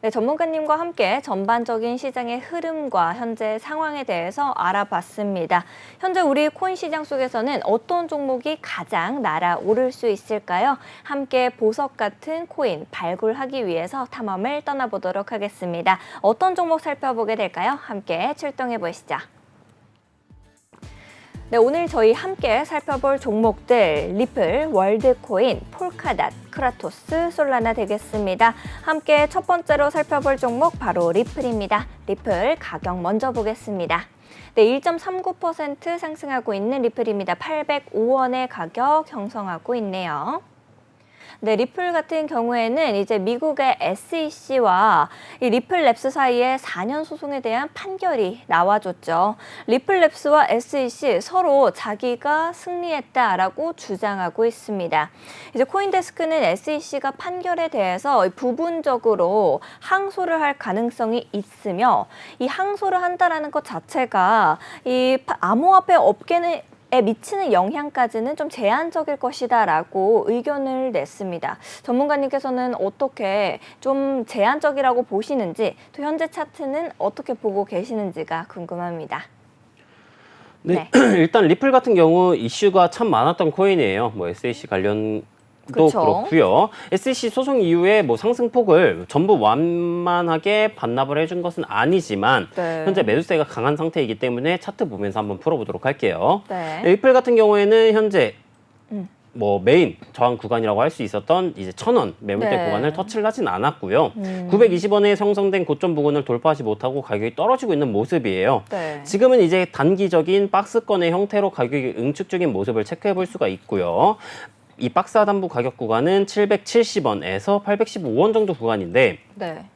네, 전문가님과 함께 전반적인 시장의 흐름과 현재 상황에 대해서 알아봤습니다. 현재 우리 코인 시장 속에서는 어떤 종목이 가장 날아오를 수 있을까요? 함께 보석 같은 코인 발굴하기 위해서 탐험을 떠나보도록 하겠습니다. 어떤 종목 살펴보게 될까요? 함께 출동해 보시죠. 네, 오늘 저희 함께 살펴볼 종목들 리플, 월드코인, 폴카닷, 크라토스, 솔라나 되겠습니다. 함께 첫 번째로 살펴볼 종목 바로 리플입니다. 리플 가격 먼저 보겠습니다. 네, 1.39% 상승하고 있는 리플입니다. 805원의 가격 형성하고 있네요. 네, 리플 같은 경우에는 이제 미국의 SEC와 이 리플랩스 사이에 4년 소송에 대한 판결이 나와줬죠. 리플랩스와 SEC 서로 자기가 승리했다라고 주장하고 있습니다. 이제 코인데스크는 SEC가 판결에 대해서 부분적으로 항소를 할 가능성이 있으며 이 항소를 한다라는 것 자체가 이 암호화폐 업계는 미치는 영향까지는 좀 제한적일 것이다라고 의견을 냈습니다. 전문가님께서는 어떻게 좀 제한적이라고 보시는지 또 현재 차트는 어떻게 보고 계시는지가 궁금합니다. 네, 일단 리플 같은 경우 이슈가 참 많았던 코인이에요. 뭐 SEC 관련도 그쵸. 그렇고요. SEC 소송 이후에 뭐 상승폭을 전부 완만하게 반납을 해준 것은 아니지만 네. 현재 매수세가 강한 상태이기 때문에 차트 보면서 한번 풀어보도록 할게요. 네. 리플 같은 경우에는 현재 뭐 메인 저항 구간이라고 할 수 있었던 이제 1,000원 매물대 네. 구간을 터치를 하진 않았고요. 920원에 형성된 고점 부근을 돌파하지 못하고 가격이 떨어지고 있는 모습이에요. 네. 지금은 이제 단기적인 박스권의 형태로 가격이 응축 중인 모습을 체크해 볼 수가 있고요. 이 박스 하단부 가격 구간은 770원에서 815원 정도 구간인데 네.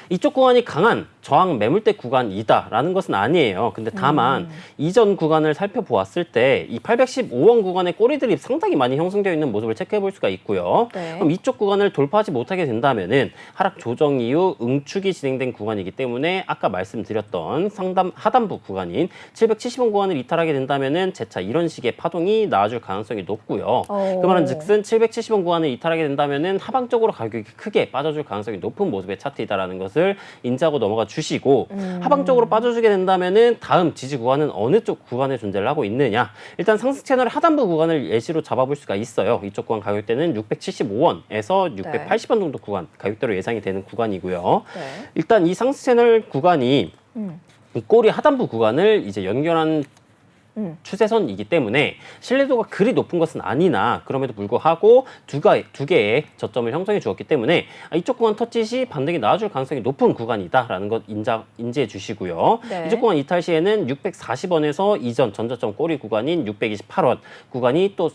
이쪽 구간이 강한 저항 매물대 구간이다라는 것은 아니에요. 근데 다만 이전 구간을 살펴보았을 때 이 815원 구간의 꼬리들이 상당히 많이 형성되어 있는 모습을 체크해 볼 수가 있고요. 네. 그럼 이쪽 구간을 돌파하지 못하게 된다면은 하락 조정 이후 응축이 진행된 구간이기 때문에 아까 말씀드렸던 하단부 구간인 770원 구간을 이탈하게 된다면은 재차 이런 식의 파동이 나와줄 가능성이 높고요. 그 말은즉슨 770원 구간을 이탈하게 된다면은 하방적으로 가격이 크게 빠져줄 가능성이 높은 모습의 차트이다라는 것을 인지하고 넘어가 주시고 하방적으로 빠져주게 된다면은 다음 지지 구간은 어느 쪽 구간에 존재를 하고 있느냐. 일단 상승 채널의 하단부 구간을 예시로 잡아볼 수가 있어요. 이쪽 구간 가격대는 675원에서 680원 정도 구간 가격대로 예상이 되는 구간이고요. 네. 일단 이 상승 채널 구간이 이 꼬리 하단부 구간을 이제 연결한 추세선이기 때문에 신뢰도가 그리 높은 것은 아니나 그럼에도 불구하고 두 개의 저점을 형성해 주었기 때문에 이쪽 구간 터치 시 반등이 나와줄 가능성이 높은 구간이다라는 것 인지해 주시고요. 네. 이쪽 구간 이탈 시에는 640원에서 이전 전저점 꼬리 구간인 628원 구간이 또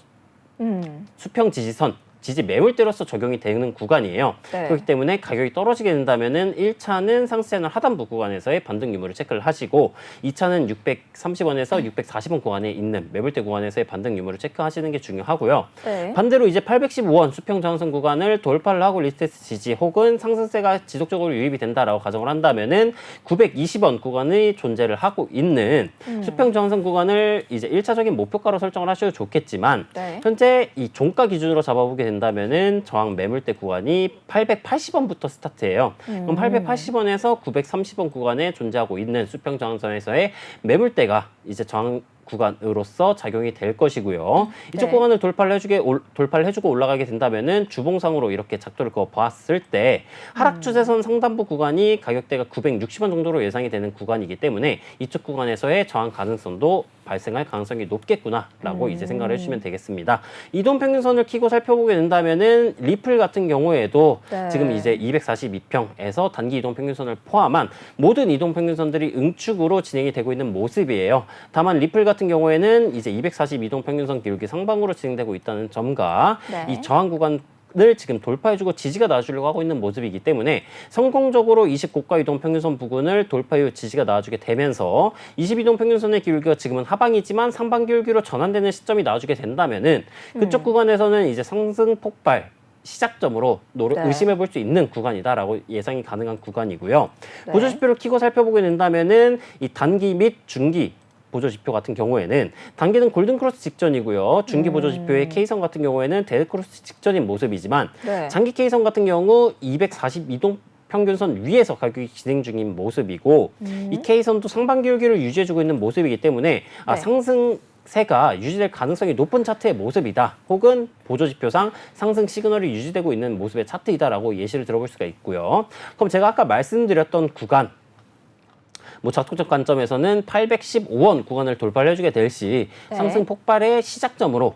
수평 지지선 지지 매물대로서 적용이 되는 구간이에요. 네. 그렇기 때문에 가격이 떨어지게 된다면은 1차는 상승 채널 하단부 구간에서의 반등 유무를 체크를 하시고 2차는 630원에서 640원 구간에 있는 매물대 구간에서의 반등 유무를 체크하시는 게 중요하고요. 네. 반대로 이제 815원 수평 저항선 구간을 돌파를 하고 리스테스 지지 혹은 상승세가 지속적으로 유입이 된다라고 가정을 한다면은 920원 구간이 존재를 하고 있는 수평 저항선 구간을 이제 1차적인 목표가로 설정을 하셔도 좋겠지만 네. 현재 이 종가 기준으로 잡아보게 된다면은 저항 매물대 구간이 880원부터 스타트예요. 그럼 880원에서 930원 구간에 존재하고 있는 수평 저항선에서의 매물대가 이제 저항 구간으로서 작용이 될 것이고요. 이쪽 네. 구간을 돌파를 해주고 올라가게 된다면은 주봉상으로 이렇게 작도를 그어 봤을 때 하락 추세선 상단부 구간이 가격대가 960원 정도로 예상이 되는 구간이기 때문에 이쪽 구간에서의 저항 가능성도 발생할 가능성이 높겠구나라고 이제 생각을 해주시면 되겠습니다. 이동 평균선을 키고 살펴보게 된다면은 리플 같은 경우에도 네. 지금 이제 242평에서 단기 이동 평균선을 포함한 모든 이동 평균선들이 응축으로 진행이 되고 있는 모습이에요. 다만 리플 같은 경우에는 이제 240 이동 평균선 기울기 상방으로 진행되고 있다는 점과 네. 이 저항 구간 을 지금 돌파해주고 지지가 나와주려고 하고 있는 모습이기 때문에 성공적으로 20고가 이동 평균선 부근을 돌파 이후 지지가 나와주게 되면서 22동 평균선의 기울기가 지금은 하방이지만 상방 기울기로 전환되는 시점이 나와주게 된다면은 그쪽 구간에서는 이제 상승 폭발 시작점으로 네. 의심해 볼 수 있는 구간이다라고 예상이 가능한 구간이고요. 네. 보조지표를 키고 살펴보게 된다면은 이 단기 및 중기 보조지표 같은 경우에는 단기는 골든크로스 직전이고요. 중기 보조지표의 K선 같은 경우에는 데드크로스 직전인 모습이지만 네. 장기 K선 같은 경우 242동 평균선 위에서 가격이 진행 중인 모습이고 이 K선도 상반기 일기를 유지해주고 있는 모습이기 때문에 네. 상승세가 유지될 가능성이 높은 차트의 모습이다. 혹은 보조지표상 상승 시그널이 유지되고 있는 모습의 차트이다라고 예시를 들어볼 수가 있고요. 그럼 제가 아까 말씀드렸던 구간 작동적 관점에서는 815원 구간을 돌파를 해주게 될 시 네. 상승 폭발의 시작점으로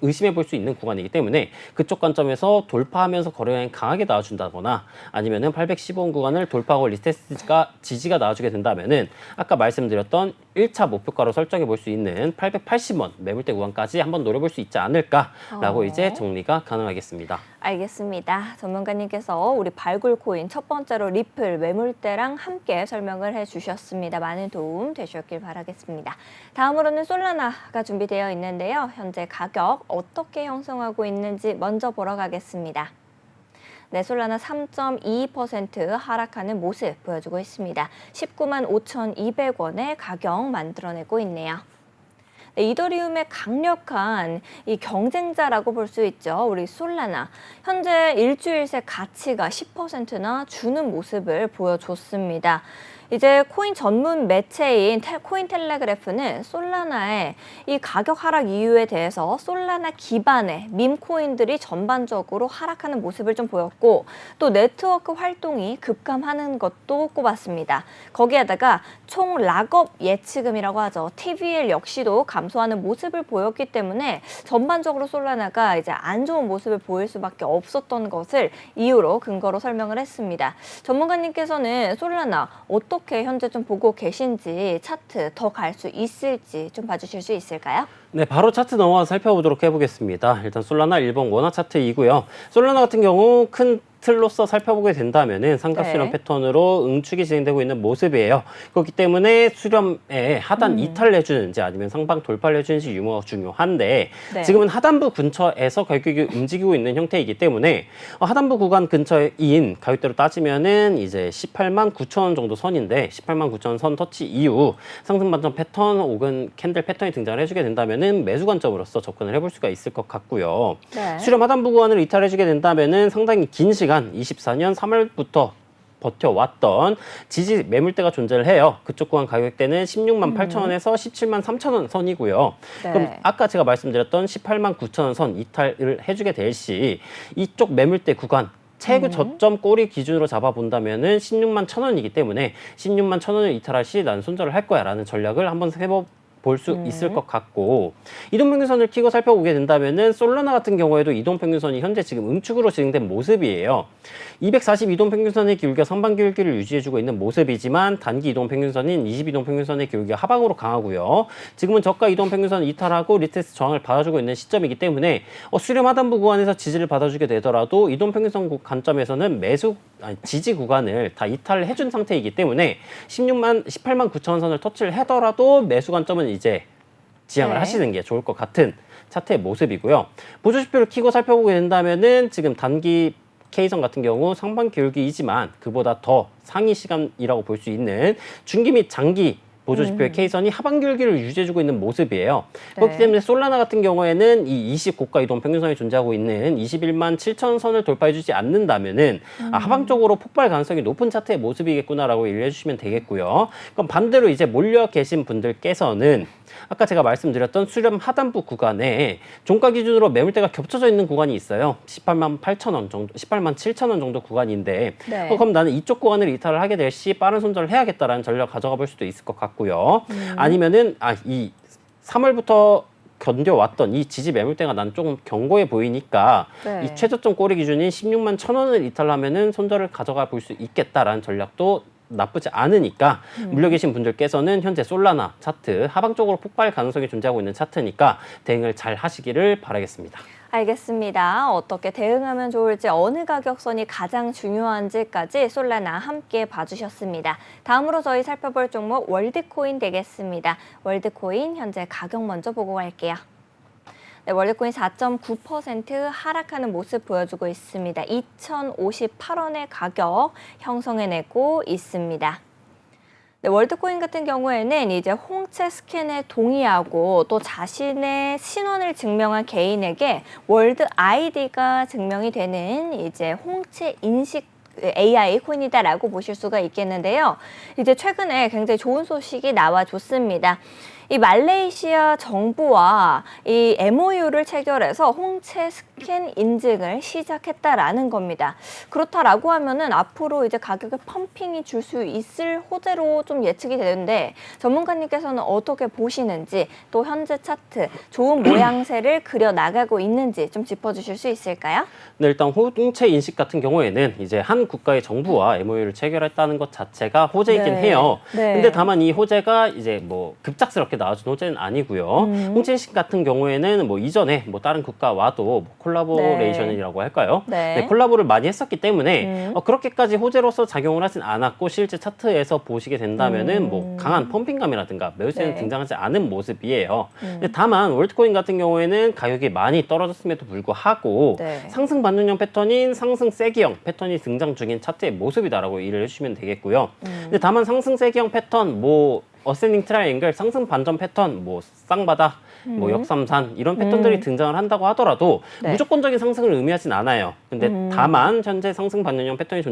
의심해 볼 수 있는 구간이기 때문에 그쪽 관점에서 돌파하면서 거래량이 강하게 나와준다거나 아니면은 815원 구간을 돌파하고 리테스트가 지지가 나와주게 된다면은 아까 말씀드렸던 1차 목표가로 설정해 볼 수 있는 880원 매물대 구간까지 한번 노려볼 수 있지 않을까라고 이제 정리가 가능하겠습니다. 알겠습니다. 전문가님께서 우리 발굴 코인 첫 번째로 리플 매물대랑 함께 설명을 해주셨습니다. 많은 도움 되셨길 바라겠습니다. 다음으로는 솔라나가 준비되어 있는데요. 현재 가격 어떻게 형성하고 있는지 먼저 보러 가겠습니다. 네, 솔라나 3.22% 하락하는 모습 보여주고 있습니다. 19만 5,200원의 가격 만들어내고 있네요. 네, 이더리움의 강력한 이 경쟁자라고 볼 수 있죠. 우리 솔라나. 현재 일주일 새 가치가 10%나 주는 모습을 보여줬습니다. 이제 코인 전문 매체인 코인텔레그래프는 솔라나의 이 가격 하락 이유에 대해서 솔라나 기반의 밈 코인들이 전반적으로 하락하는 모습을 좀 보였고 또 네트워크 활동이 급감하는 것도 꼽았습니다. 거기에다가 총 락업 예치금이라고 하죠. TVL 역시도 감소하는 모습을 보였기 때문에 전반적으로 솔라나가 이제 안 좋은 모습을 보일 수밖에 없었던 것을 이유로 근거로 설명을 했습니다. 전문가님께서는 솔라나 어떻게 현재 좀 보고 계신지 차트 더 갈 수 있을지 좀 봐주실 수 있을까요? 네, 바로 차트 넘어가서 살펴보도록 해보겠습니다. 일단 솔라나 일봉 원화 차트이고요. 솔라나 같은 경우 큰 틀로서 살펴보게 된다면은 삼각 수렴 패턴으로 응축이 진행되고 있는 모습이에요. 그렇기 때문에 수렴에 하단 이탈을 해주는지 아니면 상방 돌파를 해주는지 유무가 중요한데 지금은 하단부 근처에서 가격이 움직이고 있는 형태이기 때문에 하단부 구간 근처인 가격대로 따지면은 이제 18만 9천 원 정도 선인데 18만 9천 원 선 터치 이후 상승 반전 패턴 혹은 캔들 패턴이 등장을 해주게 된다면은 매수 관점으로서 접근을 해볼 수가 있을 것 같고요. 수렴 하단부 구간을 이탈해주게 된다면은 상당히 긴 시간 24년 3월부터 버텨왔던 지지 매물대가 존재를 해요. 그쪽 구간 가격대는 16만 8천 원에서 17만 3천 원 선이고요. 그럼 아까 제가 말씀드렸던 18만 9천 원 선 이탈을 해주게 될 시 이쪽 매물대 구간 최고 저점 꼬리 기준으로 잡아본다면은 16만 1천 원이기 때문에 16만 1천 원을 이탈할 시 난 손절을 할 거야라는 전략을 한번 볼 수 있을 것 같고 이동평균선을 키고 살펴보게 된다면은 솔라나 같은 경우에도 이동평균선이 현재 지금 응축으로 진행된 모습이에요. 240 이동평균선의 기울기가 상반 기울기를 유지해주고 있는 모습이지만 단기 이동평균선인 20 이동평균선의 기울기가 하방으로 강하고요. 지금은 저가 이동평균선 이탈하고 리테스트 저항을 받아주고 있는 시점이기 때문에 수렴 하단부 구간에서 지지를 받아주게 되더라도 이동평균선 관점에서는 지지 구간을 다 이탈을 해준 상태이기 때문에 18만 9천 원 선을 터치를 하더라도 매수 관점은 이제 지향을 하시는 게 좋을 것 같은 차트의 모습이고요. 보조지표를 키고 살펴보게 된다면은 지금 단기 K선 같은 경우 상반 기울기이지만 그보다 더 상위 시간이라고 볼 수 있는 중기 및 장기 보조지표의 K선이 하반 기울기를 유지해주고 있는 모습이에요. 그렇기 때문에 솔라나 같은 경우에는 이 20 고가 이동 평균선이 존재하고 있는 21만 7천 선을 돌파해주지 않는다면은 하방 쪽으로 폭발 가능성이 높은 차트의 모습이겠구나라고 이해해 주시면 되겠고요. 그럼 반대로 이제 몰려 계신 분들께서는 아까 제가 말씀드렸던 수렴 하단부 구간에 종가 기준으로 매물대가 겹쳐져 있는 구간이 있어요. 18만 8천 원 정도, 18만 7천 원 정도 구간인데 그럼 나는 이쪽 구간을 이탈을 하게 될 시 빠른 손절을 해야겠다라는 전략을 가져가 볼 수도 있을 것 같고요. 아니면은 이 3월부터 견뎌왔던 이 지지 매물대가 난 조금 견고해 보이니까 이 최저점 꼬리 기준인 16만 1천 원을 이탈하면은 손절을 가져가 볼 수 있겠다라는 전략도 나쁘지 않으니까 물려 계신 분들께서는 현재 솔라나 차트 하방 쪽으로 폭발 가능성이 존재하고 있는 차트니까 대응을 잘 하시기를 바라겠습니다. 알겠습니다. 어떻게 대응하면 좋을지 어느 가격선이 가장 중요한지까지 솔라나 함께 봐주셨습니다. 다음으로 저희 살펴볼 종목 월드코인 되겠습니다. 월드코인 현재 가격 먼저 보고 갈게요. 네, 월드코인 4.9% 하락하는 모습 보여주고 있습니다. 2,058원의 가격 형성해내고 있습니다. 네, 월드코인 같은 경우에는 이제 홍채 스캔에 동의하고 또 자신의 신원을 증명한 개인에게 월드 아이디가 증명이 되는 이제 홍채 인식 AI 코인이다라고 보실 수가 있겠는데요. 이제 최근에 굉장히 좋은 소식이 나와줬습니다. 이 말레이시아 정부와 이 MOU를 체결해서 홍채 스캔 인증을 시작했다라는 겁니다. 그렇다라고 하면은 앞으로 이제 가격에 펌핑이 줄 수 있을 호재로 좀 예측이 되는데 전문가님께서는 어떻게 보시는지 또 현재 차트 좋은 모양새를 그려 나가고 있는지 좀 짚어주실 수 있을까요? 네, 일단 홍채 인식 같은 경우에는 이제 한 국가의 정부와 MOU를 체결했다는 것 자체가 호재이긴 해요. 네. 근데 다만 이 호재가 이제 뭐 급작스럽게 나와준 호재는 아니고요. 홍채 인식 같은 경우에는 뭐 이전에 뭐 다른 국가와도 뭐 콜라보레이션이라고 할까요? 네. 네, 콜라보를 많이 했었기 때문에 그렇게까지 호재로서 작용을 하진 않았고 실제 차트에서 보시게 된다면은 뭐 강한 펌핑감이라든가 매수세는 네. 등장하지 않은 모습이에요. 근데 다만 월드코인 같은 경우에는 가격이 많이 떨어졌음에도 불구하고 네. 상승 반전형 패턴인 상승 세기형 패턴이 등장 중인 차트의 모습이다라고 이해를 해주시면 되겠고요. 근데 다만 상승 세기형 패턴, 뭐 어센딩 트라이앵글, 상승 반전 패턴, 뭐 쌍바닥, 뭐 역삼산 이런 패턴들이 등장을 한다고 하더라도 네. 무조건적인 상승을 의미하진 않아요. 근데 다만 현재 상승 반전형 패턴이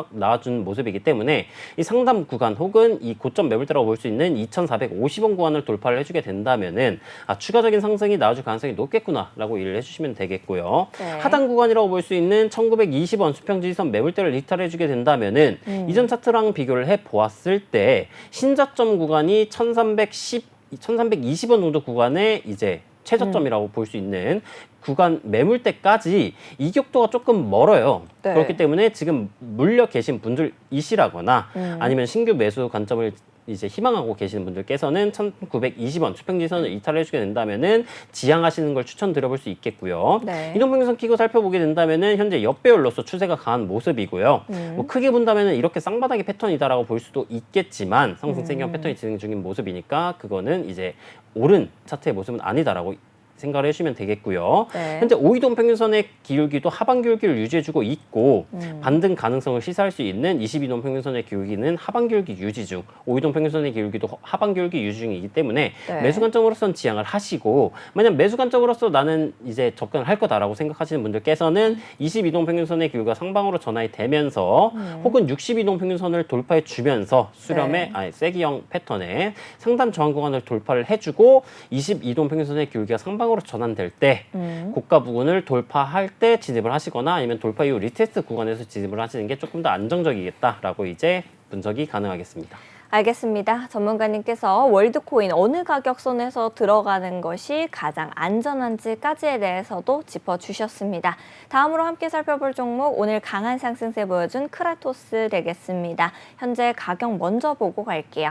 나와준 모습이기 때문에 이 상담 구간 혹은 이 고점 매물대라고 볼 수 있는 2,450원 구간을 돌파를 해주게 된다면은 추가적인 상승이 나와줄 가능성이 높겠구나라고 이해를 해주시면 되겠고요. 네. 하단 구간이라고 볼 수 있는 1,920원 수평지지선 매물대를 이탈해주게 된다면은 이전 차트랑 비교를 해 보았을 때 신저점 구간이 1,320원 정도 구간에 이제 최저점이라고 볼 수 있는 구간 매물대까지 이격도가 조금 멀어요. 네. 그렇기 때문에 지금 물려 계신 분들이시라거나 아니면 신규 매수 관점을 이제 희망하고 계시는 분들께서는 1,920원 수평지선을 이탈해주게 된다면은 지향하시는 걸 추천드려볼 수 있겠고요. 네. 이동평균선 키고 살펴보게 된다면은 현재 역배열로서 추세가 강한 모습이고요. 뭐 크게 본다면은 이렇게 쌍바닥의 패턴이다라고 볼 수도 있겠지만 상승 세기형 패턴이 진행 중인 모습이니까 그거는 이제 옳은 차트의 모습은 아니다라고 생각을 해주시면 되겠고요. 네. 현재 5이동 평균선의 기울기도 하방 기울기를 유지해주고 있고 반등 가능성을 시사할 수 있는 22동 평균선의 기울기는 하방 기울기 유지 중, 5이동 평균선의 기울기도 하방 기울기 유지 중이기 때문에 네. 매수 관점으로서는 지향을 하시고 만약 매수 관점으로서 나는 이제 접근을 할 거다라고 생각하시는 분들께서는 22동 평균선의 기울기가 상방으로 전환이 되면서 혹은 62동 평균선을 돌파해 주면서 수렴의 세기형 패턴의 상단 저항 구간을 돌파를 해주고 22동 평균선의 기울기가 상방 으로 전환될 때 고가 부근을 돌파할 때 진입을 하시거나 아니면 돌파 이후 리테스트 구간에서 진입을 하시는 게 조금 더 안정적이겠다라고 이제 분석이 가능하겠습니다. 알겠습니다. 전문가님께서 월드코인 어느 가격선에서 들어가는 것이 가장 안전한지까지에 대해서도 짚어주셨습니다. 다음으로 함께 살펴볼 종목, 오늘 강한 상승세 보여준 크라토스 되겠습니다. 현재 가격 먼저 보고 갈게요.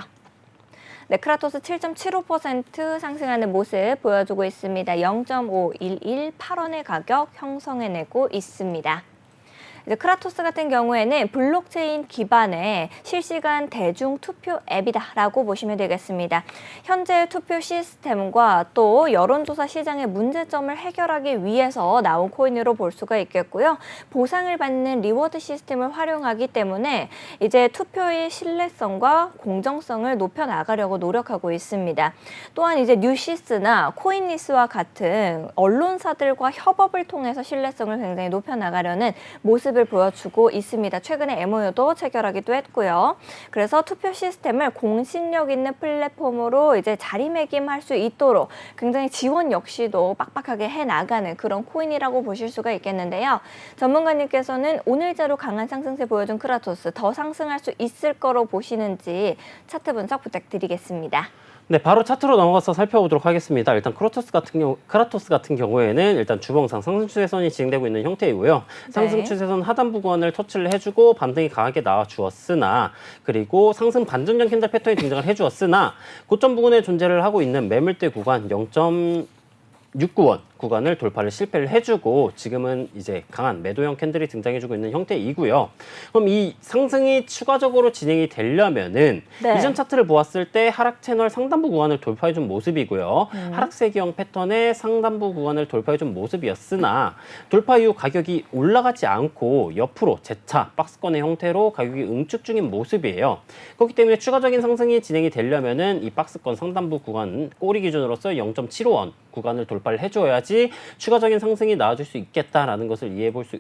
네, 크라토스 7.75% 상승하는 모습 보여주고 있습니다. 0.5118원의 가격 형성해내고 있습니다. 이제 크라토스 같은 경우에는 블록체인 기반의 실시간 대중 투표 앱이다라고 보시면 되겠습니다. 현재 투표 시스템과 또 여론조사 시장의 문제점을 해결하기 위해서 나온 코인으로 볼 수가 있겠고요. 보상을 받는 리워드 시스템을 활용하기 때문에 이제 투표의 신뢰성과 공정성을 높여 나가려고 노력하고 있습니다. 또한 이제 뉴시스나 코인리스와 같은 언론사들과 협업을 통해서 신뢰성을 굉장히 높여 나가려는 모습 보여주고 있습니다. 최근에 MOU도 체결하기도 했고요. 그래서 투표 시스템을 공신력 있는 플랫폼으로 이제 자리매김할 수 있도록 굉장히 지원 역시도 빡빡하게 해나가는 그런 코인이라고 보실 수가 있겠는데요. 전문가님께서는 오늘자로 강한 상승세 보여준 크라토스 더 상승할 수 있을 거로 보시는지 차트 분석 부탁드리겠습니다. 네, 바로 차트로 넘어가서 살펴보도록 하겠습니다. 일단 크라토스 같은 경우에는 일단 주봉상 상승 추세선이 진행되고 있는 형태이고요. 상승 추세선 하단부 구간을 터치를 해주고 반등이 강하게 나와 주었으나 그리고 상승 반전형 캔들 패턴이 등장을 해주었으나 고점 부근에 존재를 하고 있는 매물대 구간 0.69원 구간을 돌파를 실패를 해주고 지금은 이제 강한 매도형 캔들이 등장해주고 있는 형태이고요. 그럼 이 상승이 추가적으로 진행이 되려면은 이전 차트를 보았을 때 하락 채널 상단부 구간을 돌파해준 모습이고요. 하락 세기형 패턴의 상단부 구간을 돌파해준 모습이었으나 돌파 이후 가격이 올라가지 않고 옆으로 재차 박스권의 형태로 가격이 응축 중인 모습이에요. 그렇기 때문에 추가적인 상승이 진행이 되려면은 이 박스권 상단부 구간 꼬리 기준으로서 0.75원 구간을 돌파를 해줘야지 추가적인 상승이 나와줄 수 있겠다라는 것을 이해해 볼 수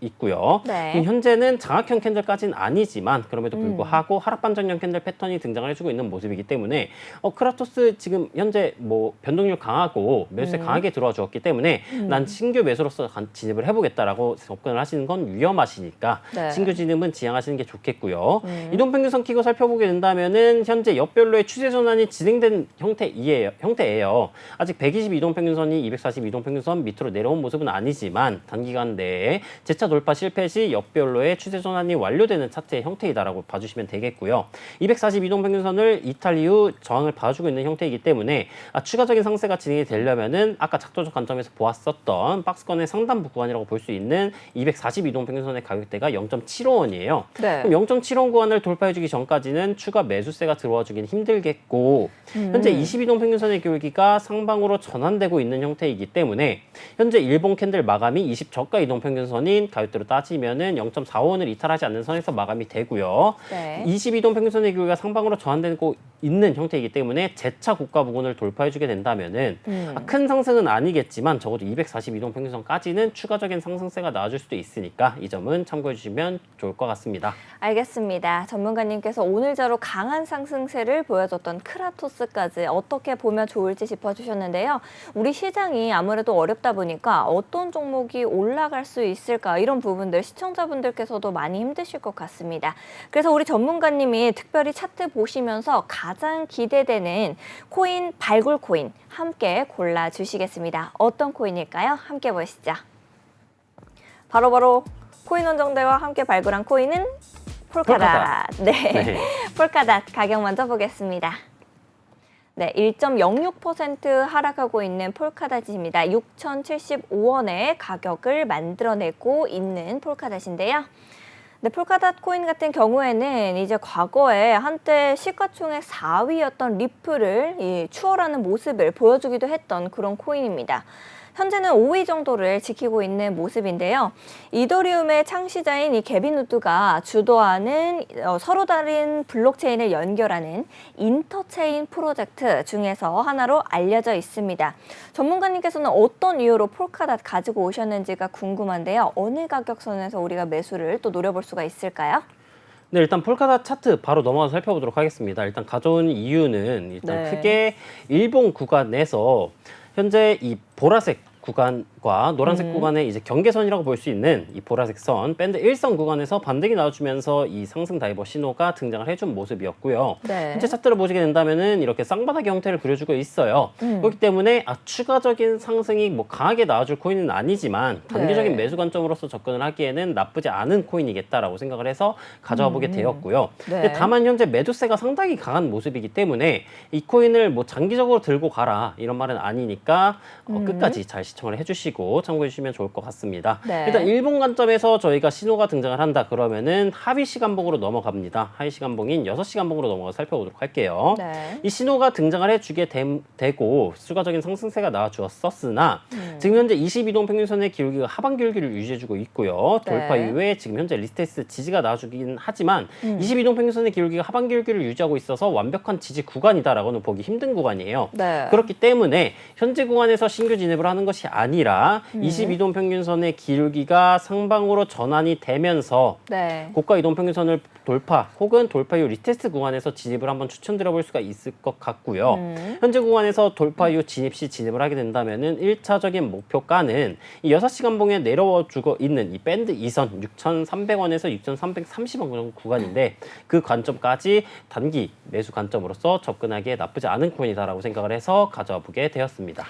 있고요. 네. 현재는 장악형 캔들까지는 아니지만 그럼에도 불구하고 하락 반전형 캔들 패턴이 등장을 해주고 있는 모습이기 때문에 크라토스 지금 현재 뭐 변동률 강하고 매수세 강하게 들어와 주었기 때문에 난 신규 매수로서 진입을 해보겠다라고 접근을 하시는 건 위험하시니까 네. 신규 진입은 지양하시는 게 좋겠고요. 이동평균선 키고 살펴보게 된다면은 현재 옆별로의 추세 전환이 진행된 형태예요. 아직 120 이동평균선이 240 이동평균선 밑으로 내려온 모습은 아니지만 단기간 내에 재차 돌파 실패 시 옆별로의 추세 전환이 완료되는 차트의 형태이다라고 봐주시면 되겠고요. 240 이동평균선을 이탈 이후 저항을 봐주고 있는 형태이기 때문에 추가적인 상세가 진행이 되려면은 아까 작도적 관점에서 보았었던 박스권의 상단부 구간이라고 볼 수 있는 240 이동평균선의 가격대가 0.75원이에요. 네. 그럼 0.75원 구간을 돌파해주기 전까지는 추가 매수세가 들어와주긴 힘들겠고 현재 22동 평균선의 기울기가 상방으로 전환되고 있는 형태이기 때문에 현재 일본 캔들 마감이 20저가 이동평균선인 가격대로 따지면은 0.45원을 이탈하지 않는 선에서 마감이 되고요. 네. 22동 평균선의 기울기가 상방으로 전환되고 있는 형태이기 때문에 재차 고가 부근을 돌파해주게 된다면은 큰 상승은 아니겠지만 적어도 242동 평균선까지는 추가적인 상승세가 나와줄 수도 있으니까 이 점은 참고해 주시면 좋을 것 같습니다. 알겠습니다. 전문가님께서 오늘자로 강한 상승세를 보여줬던 크라토스까지 어떻게 보면 좋을지 짚어주셨는데요. 우리 시장이 아무래도 어렵다 보니까 어떤 종목이 올라갈 수 있을까 이런 부분들 시청자분들께서도 많이 힘드실 것 같습니다. 그래서 우리 전문가님이 특별히 차트 보시면서 가장 기대되는 코인, 발굴 코인 함께 골라주시겠습니다. 어떤 코인일까요? 함께 보시죠. 바로바로 코인 원정대와 함께 발굴한 코인은 폴카닷. 네. 네. 폴카닷 가격 먼저 보겠습니다. 네, 1.06% 하락하고 있는 폴카닷입니다. 6,075원의 가격을 만들어내고 있는 폴카닷인데요. 네, 폴카닷 코인 같은 경우에는 이제 과거에 한때 시가총액 4위였던 리플을 추월하는 모습을 보여주기도 했던 그런 코인입니다. 현재는 5위 정도를 지키고 있는 모습인데요. 이더리움의 창시자인 이 개빈 우드가 주도하는 서로 다른 블록체인을 연결하는 인터체인 프로젝트 중에서 하나로 알려져 있습니다. 전문가님께서는 어떤 이유로 폴카닷 가지고 오셨는지가 궁금한데요. 어느 가격선에서 우리가 매수를 또 노려볼 수가 있을까요? 네, 일단 폴카닷 차트 바로 넘어가서 살펴보도록 하겠습니다. 일단 가져온 이유는 일단 네. 크게 일본 구간에서 현재 이 보라색 구간과 노란색 구간의 이제 경계선이라고 볼 수 있는 이 보라색 선 밴드 1선 구간에서 반등이 나와주면서 이 상승 다이버 신호가 등장을 해준 모습이었고요. 네. 현재 차트를 보시게 된다면은 이렇게 쌍바닥의 형태를 그려주고 있어요. 그렇기 때문에 추가적인 상승이 뭐 강하게 나와줄 코인은 아니지만 단기적인 네. 매수 관점으로서 접근을 하기에는 나쁘지 않은 코인이겠다라고 생각을 해서 가져와 보게 되었고요. 네. 근데 다만 현재 매도세가 상당히 강한 모습이기 때문에 이 코인을 뭐 장기적으로 들고 가라 이런 말은 아니니까 끝까지 잘 시청을 해주시고 참고해 주시면 좋을 것 같습니다. 네. 일단 일본 관점에서 저희가 신호가 등장을 한다 그러면은 하위 시간봉으로 넘어갑니다. 하위 시간봉인 6시간봉으로 넘어가 살펴보도록 할게요. 네. 이 신호가 등장을 해주게 되고 추가적인 상승세가 나와주었었으나 지금 현재 22동 평균선의 기울기가 하방 기울기를 유지해주고 있고요. 돌파 네. 이후에 지금 현재 리스테이스 지지가 나와주긴 하지만 22동 평균선의 기울기가 하방 기울기를 유지하고 있어서 완벽한 지지 구간이다라고는 보기 힘든 구간이에요. 네. 그렇기 때문에 현재 구간에서 신규 진입을 하는 것이 아니라 22동 평균선의 기울기가 상방으로 전환이 되면서 네. 고가 이동 평균선을 돌파 혹은 돌파 이후 리테스트 구간에서 진입을 한번 추천드려 볼 수가 있을 것 같고요. 현재 구간에서 돌파 이후 진입 시 진입을 하게 된다면은 1차적인 목표가는 이 6시간봉에 내려와 주고 있는 이 밴드 2선 6,300원에서 6,330원 정도 구간인데 그 관점까지 단기 매수 관점으로서 접근하기에 나쁘지 않은 코인이다라고 생각을 해서 가져와 보게 되었습니다.